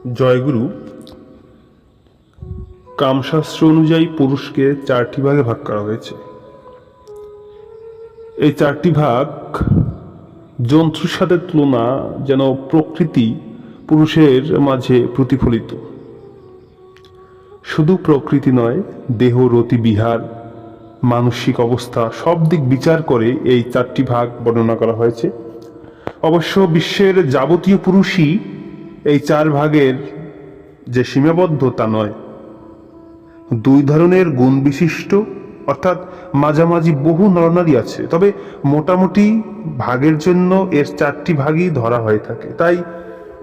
জয়গুরু কামশাস্ত্র অনুযায়ী পুরুষকে চারটি ভাগে ভাগ করা হয়েছে। এই চারটি ভাগ জন্তুর সাথে তুলনা যেন প্রকৃতি পুরুষের মাঝে প্রতিফলিত। শুধু প্রকৃতি নয়, দেহ, রতি, বিহার, মানসিক অবস্থা সব দিক বিচার করে এই চারটি ভাগ বর্ণনা করা হয়েছে। অবশ্য বিশ্বের যাবতীয় পুরুষই এই চার ভাগের যে সীমাবদ্ধ তা নয়। দুই ধরনের গুণ বিশিষ্ট অর্থাৎ মাঝামাঝি বহু নরনারী আছে, তবে মোটামুটি ভাগের জন্য এর চারটি ভাগই ধরা হয়ে থাকে। তাই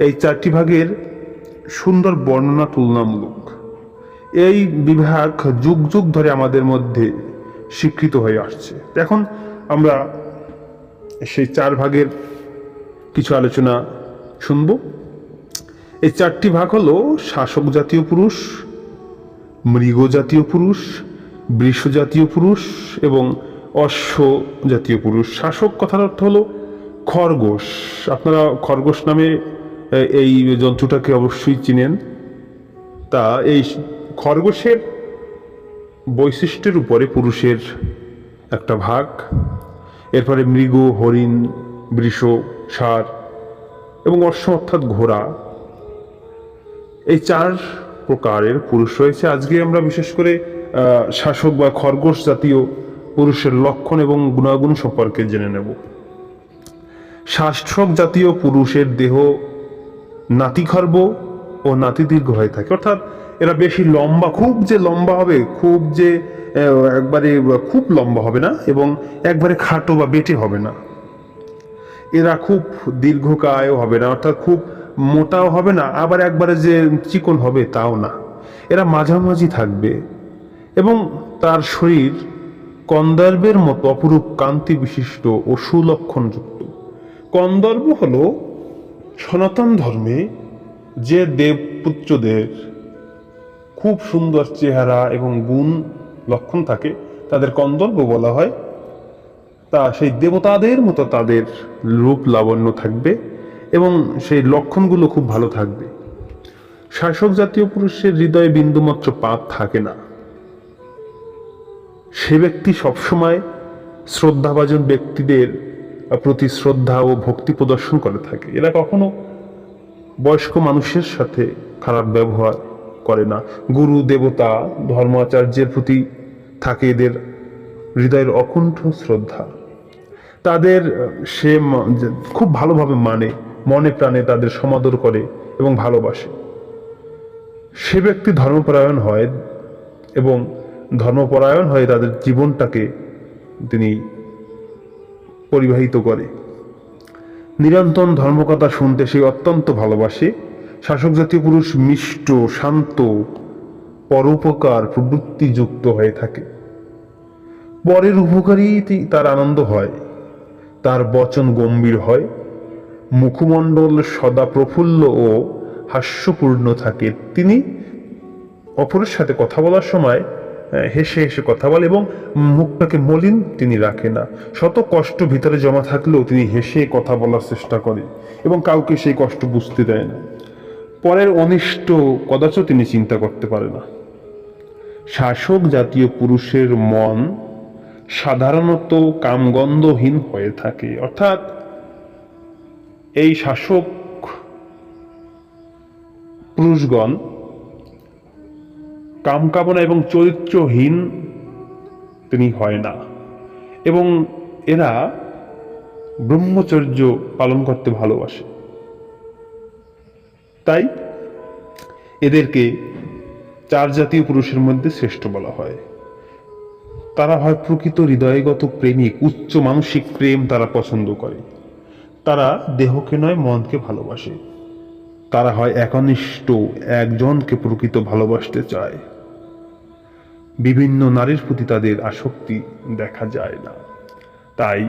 এই চারটি ভাগের সুন্দর বর্ণনা তুলনামূলক। এই বিভাগ যুগ যুগ ধরে আমাদের মধ্যে স্বীকৃত হয়ে আসছে। এখন আমরা সেই চার ভাগের কিছু আলোচনা শুনব। এই চারটি ভাগ হলো শাসক জাতীয় পুরুষ, মৃগ জাতীয় পুরুষ, বৃষ জাতীয় পুরুষ এবং অশ্ব জাতীয় পুরুষ। শাসক কথার অর্থ হলো খরগোশ। আপনারা খরগোশ নামে এই জন্তুটাকে অবশ্যই চিনেন। তা এই খরগোশের বৈশিষ্ট্যের উপরে পুরুষের একটা ভাগ, এরপরে মৃগ, হরিণ, বৃষ, ষাঁড় এবং অশ্ব অর্থাৎ ঘোড়া, এই চার প্রকারের পুরুষ রয়েছে। আজকে আমরা বিশেষ করে শাসক বা খরগোশ জাতীয় পুরুষের লক্ষণ এবং গুণাগুণ সম্পর্কে জেনে নেব। শাসক জাতীয় পুরুষের দেহ নাতিখর্ব ও নাতিদীর্ঘ হয়ে থাকে, অর্থাৎ এরা বেশি লম্বা, খুব যে লম্বা হবে, খুব যে একবারে খুব লম্বা হবে না এবং একবারে খাটো বা বেটে হবে না। এরা খুব দীর্ঘকায়ও হবে না, অর্থাৎ খুব মোটাও হবে না, আবার একবারে যে চিকন হবে তাও না। এরা মাঝামাঝি থাকবে এবং তার শরীর কন্দর্পের মতো অপরূপ কান্তি বিশিষ্ট ও সুলক্ষণযুক্ত। কন্দর্প হল সনাতন ধর্মে যে দেবপুত্রদের খুব সুন্দর চেহারা এবং গুণ লক্ষণ থাকে তাদের কন্দর্প বলা হয়। তা সেই দেবতাদের মতো তাদের রূপ লাবণ্য থাকবে এবং সেই লক্ষণগুলো খুব ভালো থাকবে। শাসক জাতীয় পুরুষের হৃদয়ে বিন্দুমাত্র পাপ থাকে না। সে ব্যক্তি সবসময় শ্রদ্ধাভাজন ব্যক্তিদের প্রতি শ্রদ্ধা ও ভক্তি প্রদর্শন করে থাকে। এরা কখনো বয়স্ক মানুষের সাথে খারাপ ব্যবহার করে না। গুরু, দেবতা, ধর্মাচার্যের প্রতি থাকে এদের হৃদয়ের অকুণ্ঠ শ্রদ্ধা। তাদের সে খুব ভালোভাবে মানে, মনে প্রাণে তাদের সমাদর করে এবং ভালোবাসে। সে ব্যক্তি ধর্মপরায়ণ হয় এবং ধর্মপরায়ণ হয়ে তাদের জীবনটাকে তিনি পরিবাহিত করে। নিরন্তর ধর্মকথা শুনতে সে অত্যন্ত ভালোবাসে। শাসক জাতীয় পুরুষ মিষ্ট, শান্ত, পরোপকার প্রবৃত্তিযুক্ত হয়ে থাকে। পরের উপকারই তার আনন্দ হয়। তার বচন গম্ভীর হয়, মুখমণ্ডল সদা প্রফুল্ল ও হাস্যপূর্ণ থাকে। তিনি অপরের সাথে কথা বলার সময় হেসে হেসে কথা বলে এবং মুখটাকে মলিন তিনি রাখে না। শত কষ্ট ভিতরে জমা থাকলেও তিনি হেসে কথা বলার চেষ্টা করে এবং কাউকে সেই কষ্ট বুঝতে দেয় না। পরের অনিষ্ট কদাচ তিনি চিন্তা করতে পারে না। শাসক জাতীয় পুরুষের মন সাধারণত কামগন্ধহীন হয়ে থাকে, অর্থাৎ এই শাসক পুরুষগণ কামকামনা এবং চরিত্রহীন তিনি হয় না এবং এরা ব্রহ্মচর্য পালন করতে ভালোবাসে। তাই এদেরকে চার জাতীয় পুরুষের মধ্যে শ্রেষ্ঠ বলা হয়। তারা হয় প্রকৃত হৃদয়গত প্রেমিক, উচ্চ মানসিক প্রেম তারা পছন্দ করে। তারা দেহকে নয় মনকে ভালোবাসে। তারা হয় একনিষ্ঠ, একজনকে প্রকৃত ভালোবাসতে চায়। বিভিন্ন নারীর প্রতি তাদের আসক্তি দেখা যায় না। তাই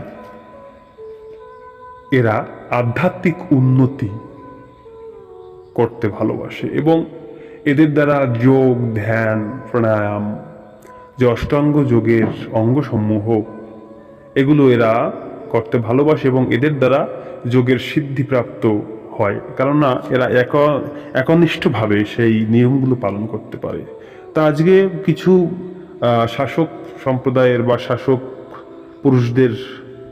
এরা আধ্যাত্মিক উন্নতি করতে ভালোবাসে এবং এদের দ্বারা যোগ, ধ্যান, প্রাণায়াম, যে অষ্টাঙ্গ যোগের অঙ্গসমূহ এগুলো এরা করতে ভালোবাসে এবং এদের দ্বারা যোগের সিদ্ধিপ্রাপ্ত হয়, কেননা এরা একনিষ্ঠভাবে সেই নিয়মগুলো পালন করতে পারে। তা আজকে কিছু শাসক সম্প্রদায়ের বা শাসক পুরুষদের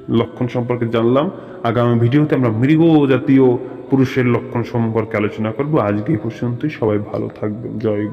লক্ষণ সম্পর্কে জানলাম। আগামী ভিডিওতে আমরা মৃগ জাতীয় পুরুষের লক্ষণ সম্পর্কে আলোচনা করব। আজকে এই পর্যন্তই, সবাই ভালো থাকবেন। জয় গুরু।